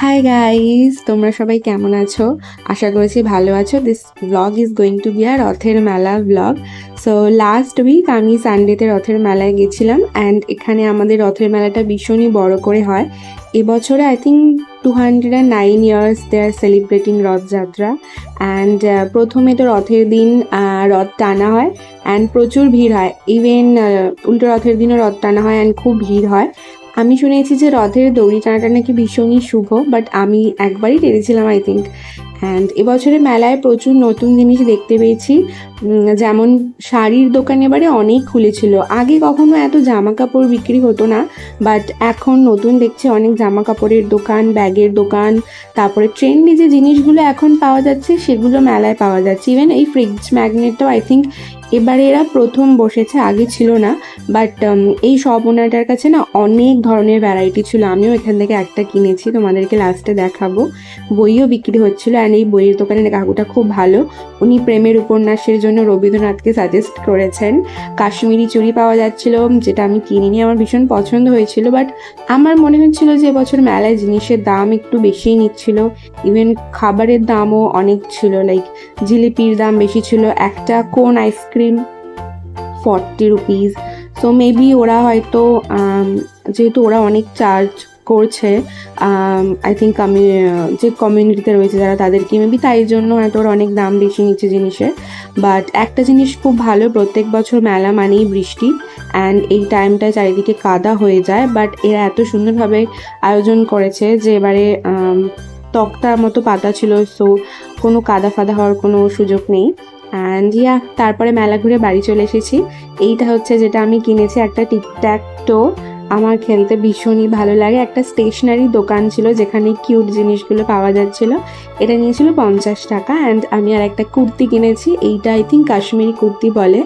Hi guys, তোমরা সবাই কেমন আছো? আশা করছি ভালো আছো। This blog is going to be আর রথের মেলা ব্লগ। সো লাস্ট উইক আমি সানডেতে রথের মেলায় গেছিলাম অ্যান্ড এখানে আমাদের রথের মেলাটা ভীষণই বড় করে হয়। এবছরে I think 209 years they are celebrating Rath Yatra. And প্রথমে তো রথের দিন রথ টানা হয় অ্যান্ড প্রচুর ভিড় হয়। ইভেন উল্টো রথের দিনও রথ টানা হয় অ্যান্ড খুব ভিড় হয়। আমি শুনেছি যে রথের দড়ি টানাটা নাকি ভীষণই শুভ, বাট আমি একবারই টেনেছিলাম আই থিঙ্ক। অ্যান্ড এবছরে মেলায় প্রচুর নতুন জিনিস দেখতে পেয়েছি। যেমন শাড়ির দোকান এবারে অনেক খুলেছিল। আগে কখনো এত জামা কাপড় বিক্রি হতো না, বাট এখন নতুন দেখছি অনেক জামা কাপড়ের দোকান, ব্যাগের দোকান, তারপরে ট্রেন্ডি যে জিনিসগুলো এখন পাওয়া যাচ্ছে সেগুলো মেলায় পাওয়া যাচ্ছে। ইভেন এই ফ্রিজ ম্যাগনেটটাও আই থিঙ্ক এবারে এরা প্রথম বসেছে, আগে ছিল না। বাট এই শপ ওনারটার কাছে না অনেক ধরনের ভ্যারাইটি ছিল। আমিও এখান থেকে একটা কিনেছি, তোমাদেরকে লাস্টে দেখাবো। বইও বিক্রি হচ্ছিলো অ্যান্ড এই বইয়ের দোকানের কাকুটা খুব ভালো। উনি প্রেমের উপন্যাসের জন্য রবীন্দ্রনাথকে সাজেস্ট করেছেন। কাশ্মীরি চুড়ি পাওয়া যাচ্ছিলো, যেটা আমি কিনিনি, আমার ভীষণ পছন্দ হয়েছিল। বাট আমার মনে হচ্ছিল যে এবছর মেলায় জিনিসের দাম একটু বেশিই নিচ্ছিল। ইভেন খাবারের দামও অনেক ছিল, লাইক জিলিপির দাম বেশি ছিল, একটা কোন আইসক্রিম 40 রুপিস। সো মেবি ওরা হয়তো যেহেতু ওরা অনেক চার্জ করছে, আই থিঙ্ক আমি যে কমিউনিটিতে রয়েছে যারা, তাদেরকে মেবি তাই জন্য হয়তো ওরা অনেক দাম বেশি নিচ্ছে জিনিসের। বাট একটা জিনিস খুব ভালো, প্রত্যেক বছর মেলা মানেই বৃষ্টি অ্যান্ড এই টাইমটায় চারিদিকে কাদা হয়ে যায়। বাট এরা এত সুন্দরভাবে আয়োজন করেছে যে এবারে তক্তার মতো পাতা ছিল, সো কোনো কাদা ফাদা হওয়ার কোনো সুযোগ নেই। অ্যান্ড তারপরে মেলা ঘুরে বাড়ি চলে এসেছি। এইটা হচ্ছে যেটা আমি কিনেছি, একটা টিকট্যাকটো। আমার খেলতে ভীষণই ভালো লাগে। একটা স্টেশনারি দোকান ছিল যেখানে কিউট জিনিসগুলো পাওয়া যাচ্ছিলো। এটা নিয়েছিল 50 টাকা। অ্যান্ড আমি আর একটা কুর্তি কিনেছি, এইটা আই থিঙ্ক কাশ্মীরি কুর্তি বলে।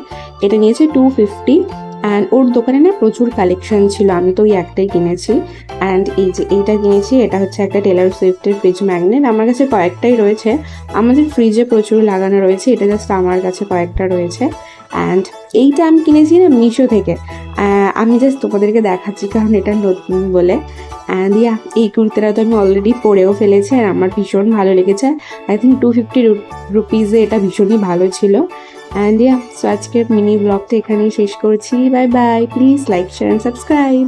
এটা নিয়েছে 250। অ্যান্ড ওর দোকানে না প্রচুর কালেকশন ছিল, আমি তো ওই একটাই কিনেছি। অ্যান্ড এই যে এইটা কিনেছি, এটা হচ্ছে একটা টেলর সুইফটের ফ্রিজ ম্যাগনেট। আমার কাছে কয়েকটাই রয়েছে, আমাদের ফ্রিজে প্রচুর লাগানো রয়েছে, এটা জাস্ট আমার কাছে কয়েকটা রয়েছে। অ্যান্ড এইটা আমি কিনেছি না মিশো থেকে। আমি জাস্ট তোমাদেরকে দেখাচ্ছি কারণ এটা নতুন বলে। অ্যান্ড এই কুর্তিটা তো আমি অলরেডি পরেও ফেলেছি আর আমার ভীষণ ভালো লেগেছে। আই থিঙ্ক 250 রুপিসে এটা ভীষণই ভালো ছিল। অ্যান্ড সো আজকের মিনি ব্লগটা এখানেই শেষ করছি। Bye bye, please like, share and subscribe.